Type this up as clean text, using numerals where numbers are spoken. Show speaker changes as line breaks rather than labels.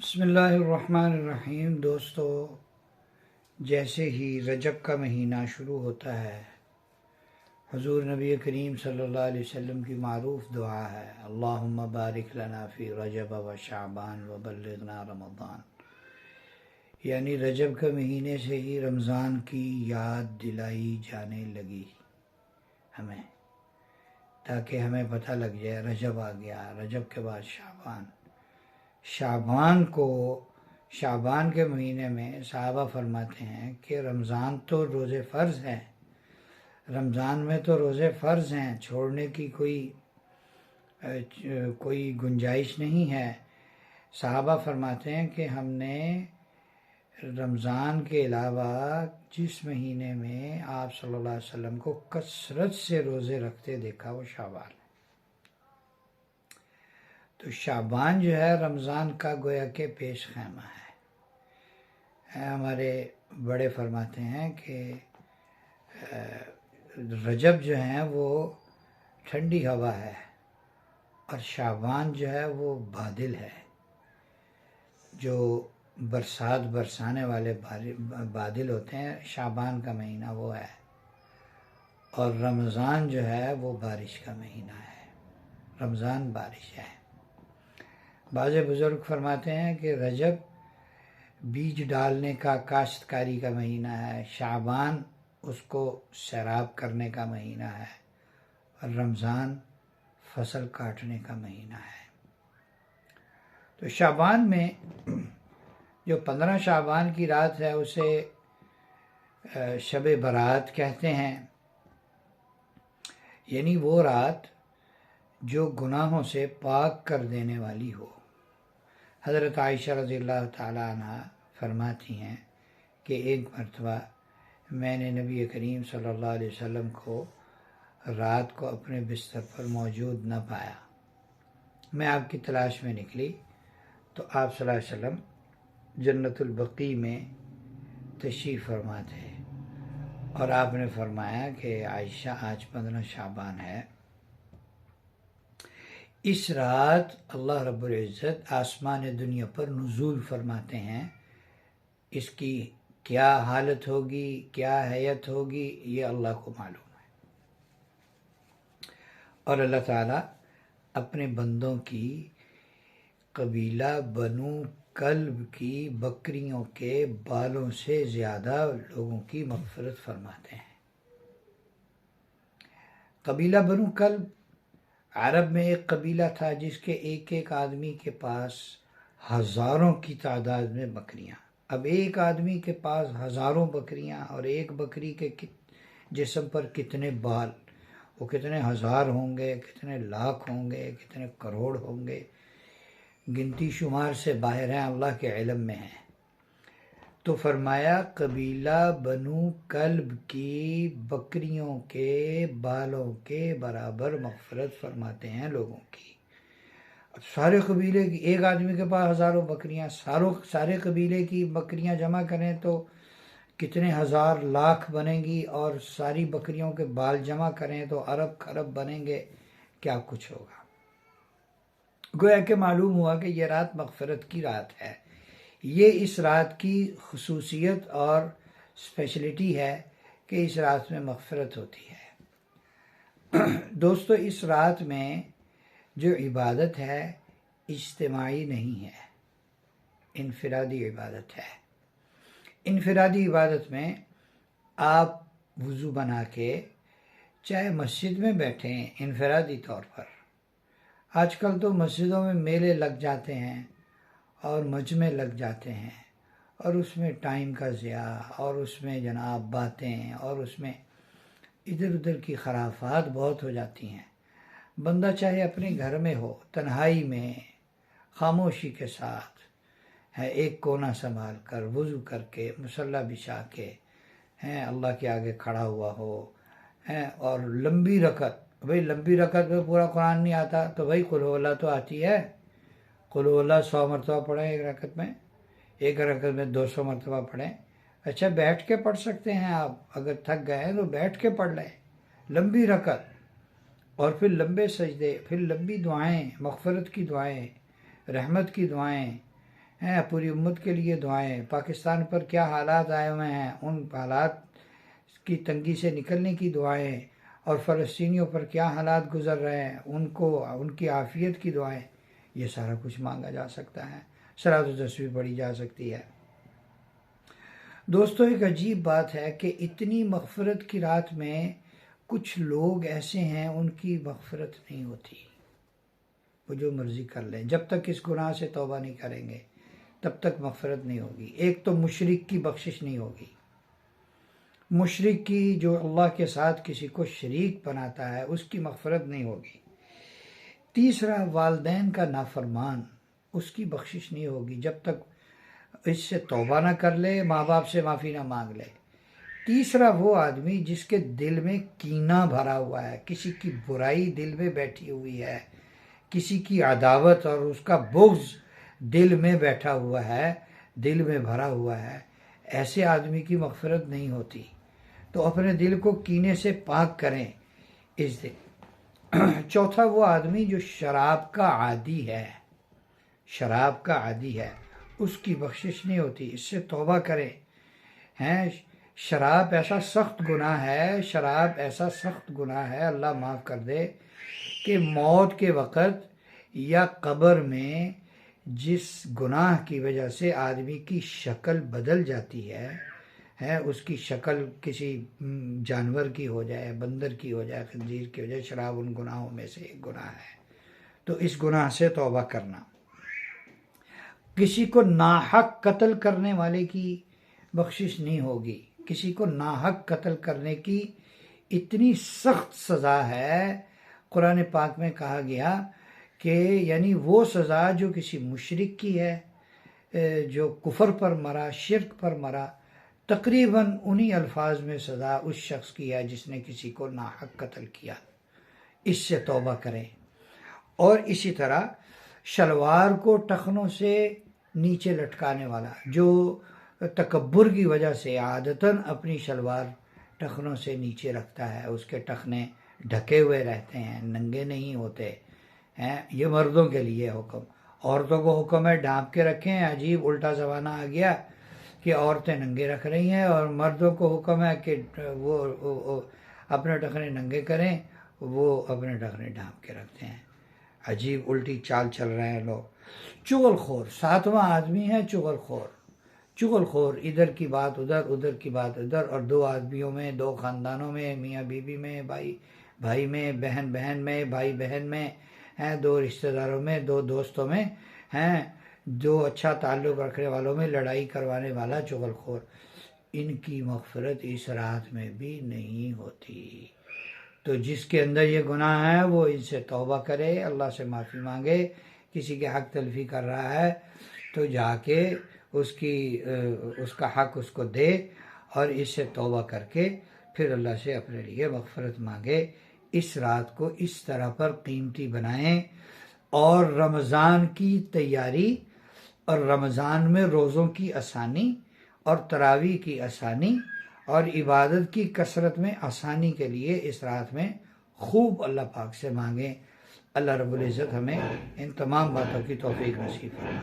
بسم اللہ الرحمن الرحیم۔ دوستو، جیسے ہی رجب کا مہینہ شروع ہوتا ہے، حضور نبی کریم صلی اللہ علیہ وسلم کی معروف دعا ہے، اللہم بارک لنا فی رجب و شعبان و بلغنا رمضان، یعنی رجب کے مہینے سے ہی رمضان کی یاد دلائی جانے لگی ہمیں، تاکہ ہمیں پتہ لگ جائے رجب آ گیا، رجب کے بعد شعبان۔ شعبان کے مہینے میں صحابہ فرماتے ہیں کہ رمضان تو روزے فرض ہیں، رمضان میں تو روزے فرض ہیں، چھوڑنے کی کوئی گنجائش نہیں ہے۔ صحابہ فرماتے ہیں کہ ہم نے رمضان کے علاوہ جس مہینے میں آپ صلی اللہ علیہ وسلم کو کثرت سے روزے رکھتے دیکھا وہ شعبان ہے۔ تو شعبان جو ہے رمضان کا گویا کہ پیش خیمہ ہے۔ ہمارے بڑے فرماتے ہیں کہ رجب جو ہے وہ ٹھنڈی ہوا ہے اور شعبان جو ہے وہ بادل ہے، جو برسات برسانے والے بادل ہوتے ہیں، شعبان کا مہینہ وہ ہے، اور رمضان جو ہے وہ بارش کا مہینہ ہے، رمضان بارش ہے۔ بعض بزرگ فرماتے ہیں کہ رجب بیج ڈالنے کا، کاشتکاری کا مہینہ ہے، شعبان اس کو سیراب کرنے کا مہینہ ہے، اور رمضان فصل کاٹنے کا مہینہ ہے۔ تو شعبان میں جو 15 شعبان کی رات ہے اسے شب برات کہتے ہیں، یعنی وہ رات جو گناہوں سے پاک کر دینے والی ہو۔ حضرت عائشہ رضی اللہ تعالیٰ عنہ فرماتی ہیں کہ ایک مرتبہ میں نے نبی کریم صلی اللہ علیہ وسلم کو رات کو اپنے بستر پر موجود نہ پایا۔ میں آپ کی تلاش میں نکلی تو آپ صلی اللہ علیہ وسلم جنت البقیع میں تشریف فرما تھے، اور آپ نے فرمایا کہ عائشہ آج 15 شعبان ہے، اس رات اللہ رب العزت آسمان دنیا پر نزول فرماتے ہیں، اس کی کیا حالت ہوگی، کیا حیت ہوگی، یہ اللہ کو معلوم ہے۔ اور اللہ تعالیٰ اپنے بندوں کی قبیلہ بنو کلب کی بکریوں کے بالوں سے زیادہ لوگوں کی مغفرت فرماتے ہیں۔ قبیلہ بنو کلب عرب میں ایک قبیلہ تھا جس کے ایک ایک آدمی کے پاس ہزاروں کی تعداد میں بکریاں۔ اب ایک آدمی کے پاس ہزاروں بکریاں، اور ایک بکری کے جسم پر کتنے بال، وہ کتنے ہزار ہوں گے، کتنے لاکھ ہوں گے، کتنے کروڑ ہوں گے، گنتی شمار سے باہر ہیں، اللہ کے علم میں ہیں۔ تو فرمایا قبیلہ بنو کلب کی بکریوں کے بالوں کے برابر مغفرت فرماتے ہیں لوگوں کی۔ اب سارے قبیلے کی، ایک آدمی کے پاس ہزاروں بکریاں، سارے قبیلے کی بکریاں جمع کریں تو کتنے ہزار لاکھ بنیں گی، اور ساری بکریوں کے بال جمع کریں تو ارب خرب بنیں گے، کیا کچھ ہوگا۔ گویا کہ معلوم ہوا کہ یہ رات مغفرت کی رات ہے۔ یہ اس رات کی خصوصیت اور اسپیشلٹی ہے کہ اس رات میں مغفرت ہوتی ہے۔ دوستو، اس رات میں جو عبادت ہے اجتماعی نہیں ہے، انفرادی عبادت ہے۔ انفرادی عبادت میں آپ وضو بنا کے چاہے مسجد میں بیٹھیں انفرادی طور پر، آج کل تو مسجدوں میں میلے لگ جاتے ہیں اور مجمع لگ جاتے ہیں، اور اس میں ٹائم کا ضیاع، اور اس میں جناب باتیں، اور اس میں ادھر ادھر کی خرافات بہت ہو جاتی ہیں۔ بندہ چاہے اپنے گھر میں ہو، تنہائی میں خاموشی کے ساتھ ایک کونا سنبھال کر وضو کر کے مصلی بچھا کے اللہ کے آگے کھڑا ہوا ہو، اور لمبی رکعت، بھئی لمبی رکعت میں پورا قرآن نہیں آتا تو بھئی قل ہو اللہ تو آتی ہے، قل ہو اللہ 100 مرتبہ پڑھیں ایک رکعت میں، ایک رکعت میں 200 مرتبہ پڑھیں۔ اچھا بیٹھ کے پڑھ سکتے ہیں آپ، اگر تھک گئے ہیں تو بیٹھ کے پڑھ لیں لمبی رکعت، اور پھر لمبے سجدے، پھر لمبی دعائیں، مغفرت کی دعائیں، رحمت کی دعائیں، ہیں، پوری امت کے لیے دعائیں، پاکستان پر کیا حالات آئے ہوئے ہیں ان حالات کی تنگی سے نکلنے کی دعائیں، اور فلسطینیوں پر کیا حالات گزر رہے ہیں ان کی عافیت کی دعائیں، یہ سارا کچھ مانگا جا سکتا ہے، صلاۃ و تسبیح پڑھی جا سکتی ہے۔ دوستو، ایک عجیب بات ہے کہ اتنی مغفرت کی رات میں کچھ لوگ ایسے ہیں ان کی مغفرت نہیں ہوتی، وہ جو مرضی کر لیں، جب تک اس گناہ سے توبہ نہیں کریں گے تب تک مغفرت نہیں ہوگی۔ ایک تو مشرک کی بخشش نہیں ہوگی، مشرک کی جو اللہ کے ساتھ کسی کو شریک بناتا ہے اس کی مغفرت نہیں ہوگی۔ تیسرا، والدین کا نافرمان، اس کی بخشش نہیں ہوگی جب تک اس سے توبہ نہ کر لے، ماں باپ سے معافی نہ مانگ لے۔ تیسرا، وہ آدمی جس کے دل میں کینہ بھرا ہوا ہے، کسی کی برائی دل میں بیٹھی ہوئی ہے، کسی کی عداوت اور اس کا بغض دل میں بیٹھا ہوا ہے، دل میں بھرا ہوا ہے، ایسے آدمی کی مغفرت نہیں ہوتی۔ تو اپنے دل کو کینے سے پاک کریں اس دن۔ چوتھا، وہ آدمی جو شراب کا عادی ہے، شراب کا عادی ہے، اس کی بخشش نہیں ہوتی، اس سے توبہ کریں۔ شراب ایسا سخت گناہ ہے، شراب ایسا سخت گناہ ہے، اللہ معاف کر دے، کہ موت کے وقت یا قبر میں جس گناہ کی وجہ سے آدمی کی شکل بدل جاتی ہے، اس کی شکل کسی جانور کی ہو جائے، بندر کی ہو جائے، خنزیر کی ہو جائے، شراب ان گناہوں میں سے ایک گناہ ہے۔ تو اس گناہ سے توبہ کرنا۔ کسی کو ناحق قتل کرنے والے کی بخشش نہیں ہوگی، کسی کو ناحق قتل کرنے کی اتنی سخت سزا ہے، قرآن پاک میں کہا گیا کہ یعنی وہ سزا جو کسی مشرک کی ہے، جو کفر پر مرا، شرک پر مرا، تقریباً انہی الفاظ میں سزا اس شخص کی ہے جس نے کسی کو ناحق قتل کیا۔ اس سے توبہ کریں۔ اور اسی طرح شلوار کو ٹخنوں سے نیچے لٹکانے والا، جو تکبر کی وجہ سے عادتاً اپنی شلوار ٹخنوں سے نیچے رکھتا ہے، اس کے ٹخنے ڈھکے ہوئے رہتے ہیں، ننگے نہیں ہوتے ہیں، یہ مردوں کے لیے حکم۔ عورتوں کو حکم ہے ڈھانپ کے رکھیں، عجیب الٹا زمانہ آ گیا کہ عورتیں ننگے رکھ رہی ہیں، اور مردوں کو حکم ہے کہ وہ اپنے ٹخنے ننگے کریں، وہ اپنے ٹخنے ڈھانپ کے رکھتے ہیں۔ عجیب الٹی چال چل رہے ہیں لوگ۔ چغل خور، ساتواں آدمی ہے چغل خور۔ چغل خور، ادھر کی بات ادھر، ادھر کی بات ادھر، اور دو آدمیوں میں، دو خاندانوں میں، میاں بیوی میں، بھائی میں، بہن میں، بھائی بہن میں، دو رشتہ داروں میں، دو دوستوں میں، دو اچھا تعلق رکھنے والوں میں لڑائی کروانے والا چغل خور، ان کی مغفرت اس رات میں بھی نہیں ہوتی۔ تو جس کے اندر یہ گناہ ہے وہ ان سے توبہ کرے، اللہ سے معافی مانگے۔ کسی کے حق تلفی کر رہا ہے تو جا کے اس کا حق اس کو دے، اور اس سے توبہ کر کے پھر اللہ سے اپنے لیے مغفرت مانگے۔ اس رات کو اس طرح پر قیمتی بنائیں، اور رمضان کی تیاری اور رمضان میں روزوں کی آسانی اور تراویح کی آسانی اور عبادت کی کثرت میں آسانی کے لیے اس رات میں خوب اللہ پاک سے مانگیں۔ اللہ رب العزت ہمیں ان تمام باتوں کی توفیق نصیب فرمائے۔